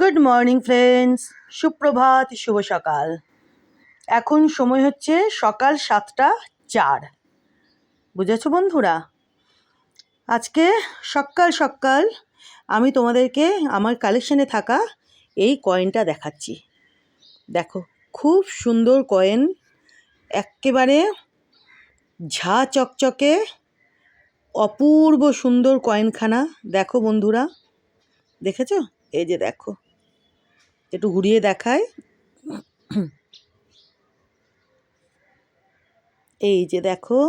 Good morning friends, সুপ্রভাত, শুভ সকাল। এখন সময় হচ্ছে সকাল 7:04। বুঝেছো বন্ধুরা? আজকে সকাল সকাল আমি তোমাদেরকে আমার কালেকশানে থাকা এই কয়েনটা দেখাচ্ছি। দেখো, খুব সুন্দর কয়েন, এক্কেবারে ঝা চকচকে অপূর্ব সুন্দর কয়েনখানা। দেখো বন্ধুরা, দেখেছো? এই যে দেখো, একটু ঘুরিয়ে দেখায়। এই যে দেখো,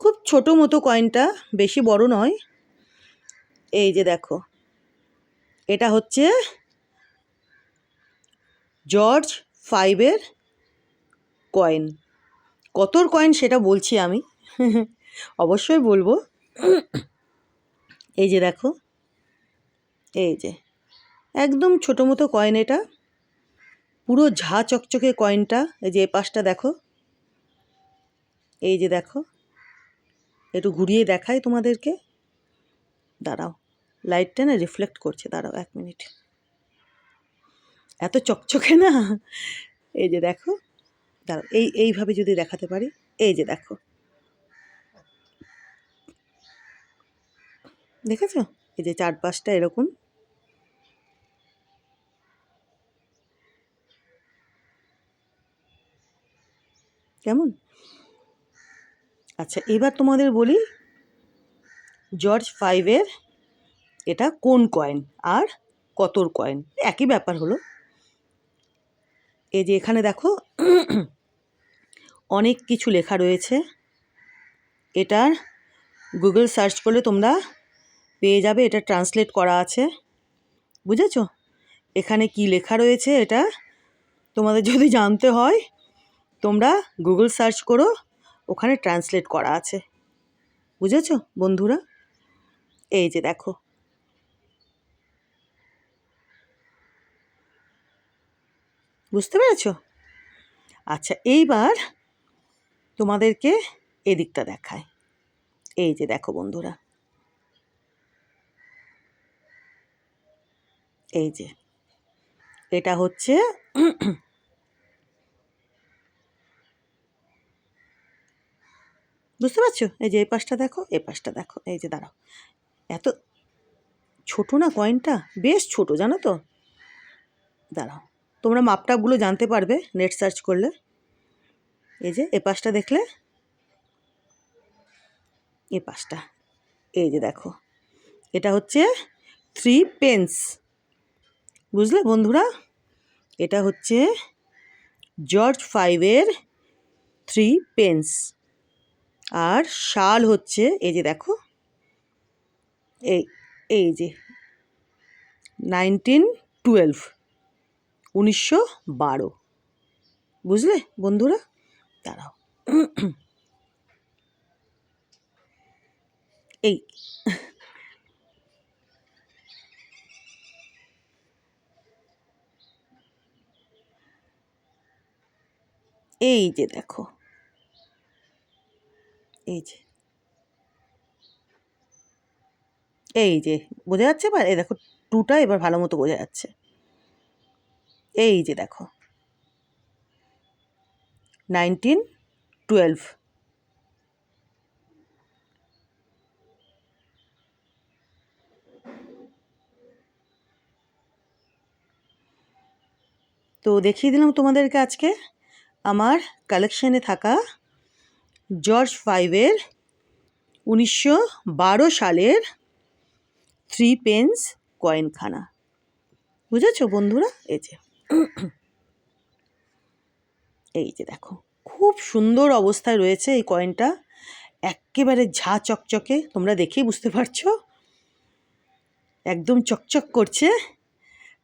খুব ছোটো মতো কয়েনটা, বেশি বড় নয়। এই যে দেখো, এটা হচ্ছে জর্জ 5-এর কয়েন। কতর কয়েন সেটা বলছি আমি, অবশ্যই বলবো। এই যে দেখো, এই যে একদম ছোটো মতো কয়েন, এটা পুরো ঝা চকচকে কয়েনটা। এই যে এ পাশটা দেখো, এই যে দেখো, একটু ঘুরিয়ে দেখাই তোমাদেরকে। দাঁড়াও, লাইটটা না রিফ্লেক্ট করছে, দাঁড়াও 1 মিনিট। এত চকচকে না। এই যে দেখো, দাঁড়াও, এইভাবে যদি দেখাতে পারি। এই যে দেখো, দেখেছো? এই যে চারপাশটা এরকম। কেমন? আচ্ছা, এবার তোমাদের বলি জর্জ 5-এর এটা কোন কয়েন আর কতর কয়েন, একই ব্যাপার হলো। এই যে এখানে দেখো, অনেক কিছু লেখা রয়েছে। এটার গুগল সার্চ করলে তোমরা পেয়ে যাবে, এটা ট্রান্সলেট করা আছে। বুঝেছো? এখানে কি লেখা রয়েছে এটা তোমাদের যদি জানতে হয়, তোমরা গুগল সার্চ করো, ওখানে ট্রান্সলেট করা আছে। বুঝেছো বন্ধুরা? এই যে দেখো, বুঝতে পেরেছো? আচ্ছা, এইবার তোমাদেরকে এদিকটা দেখায়। এই যে দেখো বন্ধুরা, এই যে এটা হচ্ছে বুঝতে পারছো? এই যে এই পাশটা দেখো, এই পাশটা দেখো। এই যে দাঁড়াও, এত ছোটো না কয়েনটা, বেশ ছোট, জানো তো? দাঁড়াও, তোমরা মাপটাপগুলো জানতে পারবে নেট সার্চ করলে। এই যে এ পাশটা দেখলে, এ পাশটা, এই যে দেখো, এটা হচ্ছে 3 পেন্স। বুঝলে বন্ধুরা? এটা হচ্ছে জর্জ 5-এর 3 পেন্স। আর সাল হচ্ছে, এই যে দেখো, এই এই যে 1912, 1912। বুঝলে বন্ধুরা? দাঁড়াও, এই এই যে দেখো, এই যে এই যে বোঝা যাচ্ছে এবার? এই দেখো, 2টা এবার ভালো মতো বোঝা যাচ্ছে। এই যে দেখো, 1912। তো দেখিয়ে দিলাম তোমাদেরকে আজকে আমার কালেকশানে থাকা জর্জ 5-এর 1912 সালের 3 পেন্স কয়েনখানা। বুঝেছো বন্ধুরা? এই যে এই যে দেখো, খুব সুন্দর অবস্থায় রয়েছে এই কয়েনটা, একেবারে ঝা চকচকে। তোমরা দেখেই বুঝতে পারছো, একদম চকচক করছে।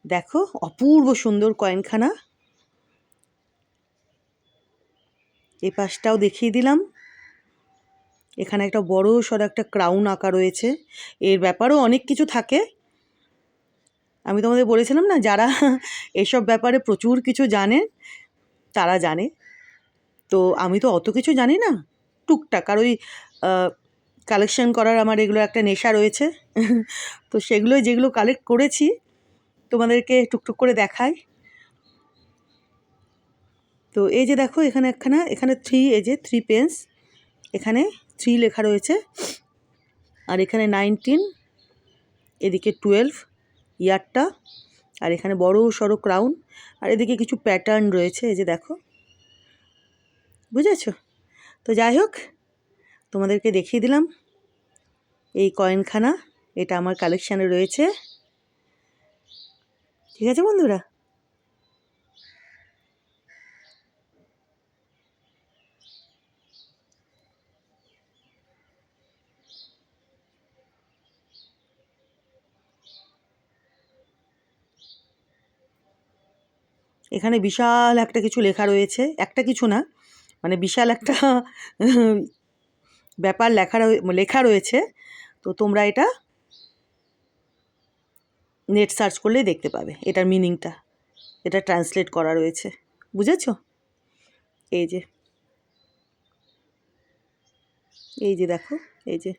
দেখো, অপূর্ব সুন্দর কয়েনখানা। এই পাশটাও দেখিয়ে দিলাম। এখানে একটা বড় সড়ো একটা ক্রাউন আঁকা রয়েছে। এর ব্যাপারেও অনেক কিছু থাকে। আমি তোমাদের বলেছিলাম না, যারা এসব ব্যাপারে প্রচুর কিছু জানে তারা জানে। তো আমি তো অত কিছু জানি না, টুকটাক। আর ওই কালেকশন করার আমার এগুলো একটা নেশা রয়েছে। তো সেগুলোই, যেগুলো কালেক্ট করেছি তোমাদেরকে টুকটুক করে দেখাই। তো এই যে দেখো এখানে একখানা, এখানে 3, এই যে 3 পেন্স, এখানে 3 লেখা রয়েছে, আর এখানে 19, এদিকে 12 ইয়ারটা, আর এখানে বড় সড়ো ক্রাউন, আর এদিকে কিছু প্যাটার্ন রয়েছে, এই যে দেখো, বুঝেছো? তো যাই হোক, তোমাদেরকে দেখিয়ে দিলাম এই কয়েনখানা, এটা আমার কালেকশানে রয়েছে। ঠিক আছে বন্ধুরা? এখানে বিশাল একটা কিছু লেখা রয়েছে, একটা কিছু না, মানে বিশাল একটা ব্যাপার লেখা রয়েছে। তো তোমরা এটা নেট সার্চ করলেই দেখতে পাবে এটার মিনিংটা, এটা ট্রান্সলেট করা রয়েছে, বুঝেছো? এই যে, এই যে দেখো, এই যে